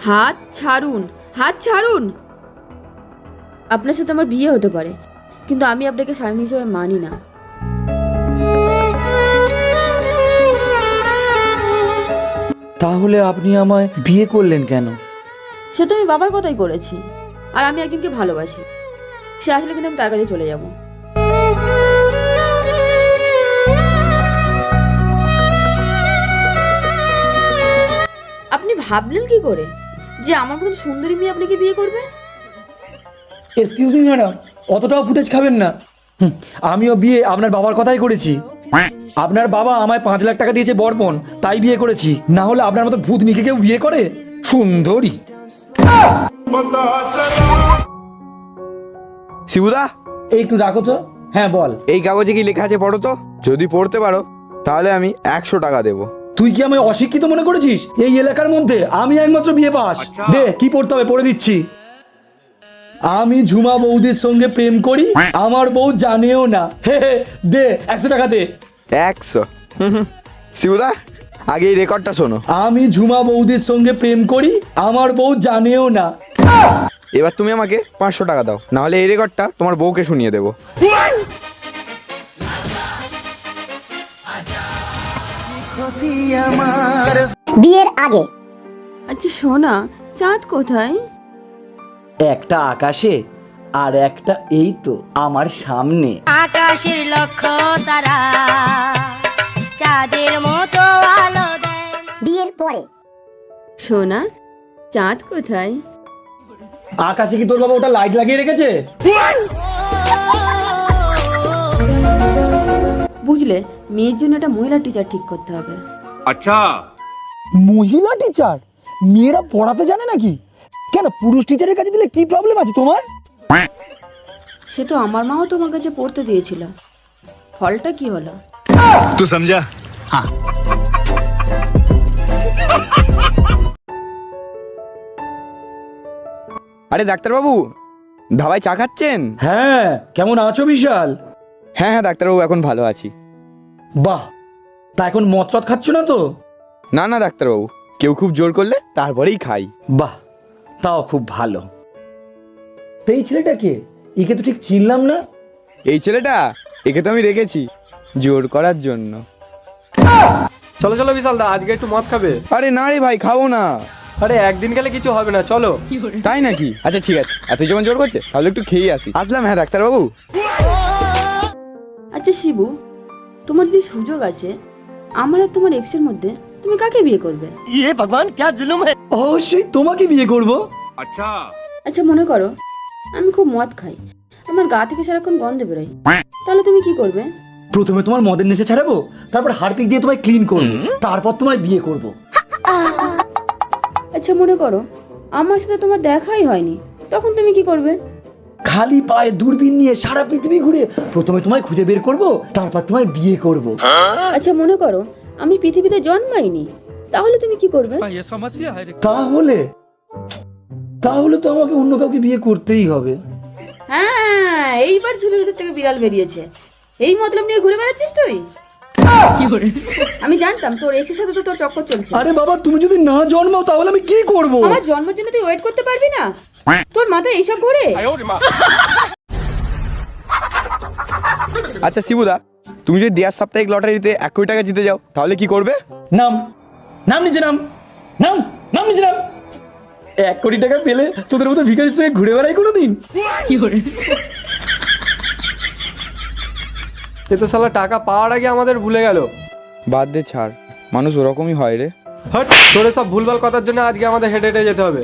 হাত ছাড়ুন, হাত ছাড়ুন। আপনার সাথে আমার বিয়ে হতে পারে, কিন্তু আমি আপনাকে স্বামী হিসেবে মানি না। তাহলে আপনি আমায় বিয়ে করলেন কেন? সে তো আমি বাবার কথাই করেছি, আর আমি একজনকে ভালোবাসি। সে আসলে কিন্তু আমি তার কাছে চলে যাব। আপনি ভাবলেন কি করে যে আমার মতন সুন্দরী মেয়ে আপনাকে বিয়ে করবে? এক্সকিউজ মি ম্যাডাম, অতটাও ফুটেজ খাবেন না। আমিও বিয়ে আপনার বাবার কথাই করেছি। আপনার বাবা আমায় 5 লাখ টাকা দিয়েছে বরপণ, তাই বিয়ে করেছি। না হলে আপনার মতো ভূত নিকে কেউ বিয়ে করে? সুন্দরী। শিবুদা, একটু রাখো তো। হ্যাঁ বল। এই কাগজে কি লেখা আছে পড়ো তো। যদি পড়তে পারো তাহলে আমি 100 টাকা দেবো। তুই কি আমায় অশিক্ষিত মনে করেছিস? এই এলাকার মধ্যে আমি একমাত্র বিয়ে পাস। দে, কি পড়তে হবে পড়ে দিচ্ছি। আমি ঝুমা বৌদির সঙ্গে প্রেম করি, আমার বউ জানেও না। হে হে, দে 100 টাকা দে। 100? শিবুদা, আগে এই রেকর্ডটা শোনো। আমি ঝুমা বৌদির সঙ্গে প্রেম করি, আমার বউ জানেও না। এবার তুমি আমাকে 500 টাকা দাও, না হলে এই রেকর্ডটা তোমার বউকে শুনিয়ে দেবো। বিয়ের আগে আচ্ছা সোনা, চাঁদ কোথায়? একটা আকাশে, আর একটা এই তো আমার সামনে। আকাশের লক্ষ্য তারা চাঁদের মতো আলো দেয়। বিয়ের পরে সোনা, চাঁদ কোথায়? আকাশে কি তোর বাবা ওটা লাইট লাগিয়ে রেখেছে? বুঝলে, মেয়ের জন্য একটা মহিলা টিচার ঠিক করতে হবে। अच्छा মহিলা টিচার? মেয়েরা পড়াতে জানে নাকি? কেন, পুরুষ টিচারের কাছে দিলে কি প্রবলেম আছে তোমার? সে তো আমার মাও তোমার কাছে পড়তে দিয়েছিল, ফলটা কি হলো? तू समझा? हाँ। আরে ডাক্তারবাবু, ধাবায় চা খাচ্ছেন? হ্যাঁ, কেমন আছো বিশাল? হ্যাঁ হ্যাঁ ডাক্তারবাবু, এখন ভালো আছি। বাহ, তা এখন মদ খাচ্ছ না তো? না না ডাক্তারবাবু, কেউ খুব জোর করলে তারপরেই খাই। বাহ, তাও খুব ভালো। তো এই ছেলেটাকে, একে তো ঠিক চিনলাম না। এই ছেলেটা, একে তো আমি রেখেছি জোর করার জন্য। চলো চলো বিশাল দা, আজকে একটু মদ খাবে? আরে না রে ভাই, খাবো না। আরে একদিন গেলে কিছু হবে না, চলো। তাই নাকি? আচ্ছা ঠিক আছে, এত যখন জোর করছে তাহলে একটু খেয়ে আসি। আসলাম। হ্যাঁ ডাক্তারবাবু। আচ্ছা শিবু, তোমার যদি সুযোগ আছে, আমার আর তোমার এক্সের মধ্যে তুমি কাকে বিয়ে করবে? অবশ্যই তোমাকে বিয়ে করব। अच्छा আচ্ছা মনে করো আমি খুব মদ খাই, আমার গা থেকে সারাক্ষণ গন্ধ বেরোয়, তাহলে তুমি কি করবে? প্রথমে তোমার মদের নেশা ছাড়াবো, তারপর হারপিক দিয়ে তোমায় ক্লিন করবো, তারপর তোমায় বিয়ে করব। আচ্ছা মনে করো আমার সাথে তোমার দেখাই হয়নি, তখন তুমি কি করবে? খালি পায়ে দূরবীন নিয়ে সারা পৃথিবী ঘুরে প্রথমে তোমায় খুঁজে বের করব, তারপর তোমায় বিয়ে করব। আচ্ছা মনে করো আমি পৃথিবীতে জন্মাইনি, তাহলে তুমি কি করবে? তাহলে তাহলে তো আমাকে অন্য কাউকে বিয়ে করতেই হবে। হ্যাঁ, এইবার ঝুলের ভিতর থেকে বিড়াল বেরিয়েছে। এই মতলব নিয়ে ঘুরে বেড়াচ্ছিস তুই? আমি জানতাম তোর এক্সের সাথে তো তোর চক্কর চলছে। আরে বাবা, তুমি যদি না জন্মাও তাহলে আমি কি করব? আমার জন্মের জন্য তুই ওয়েট করতে পারবি না? তোর মাথায় এইসব ঘোরে? আচ্ছা শিবুদা, তুমি যদি দেয়ার সাপ্তাহিক লটারিতে 1 কোটি টাকা জিতে যাও তাহলে কি করবে? নাম নাম নিচে নাম নাম নাম নিচে নাম। 1 কোটি টাকা পেলে তোদের মতো ভিখারির সঙ্গে ঘুরে বেড়াই কোনোদিন? এ তো শালা টাকা পাওয়ার আগে আমাদের ভুলে গেল। বাদ দে, ছাড়, মানুষ ওরকমই হয় রে। হট, তোর সব ভুলভাল কথার জন্য আজকে আমাদের হেঁটে হেঁটে যেতে হবে।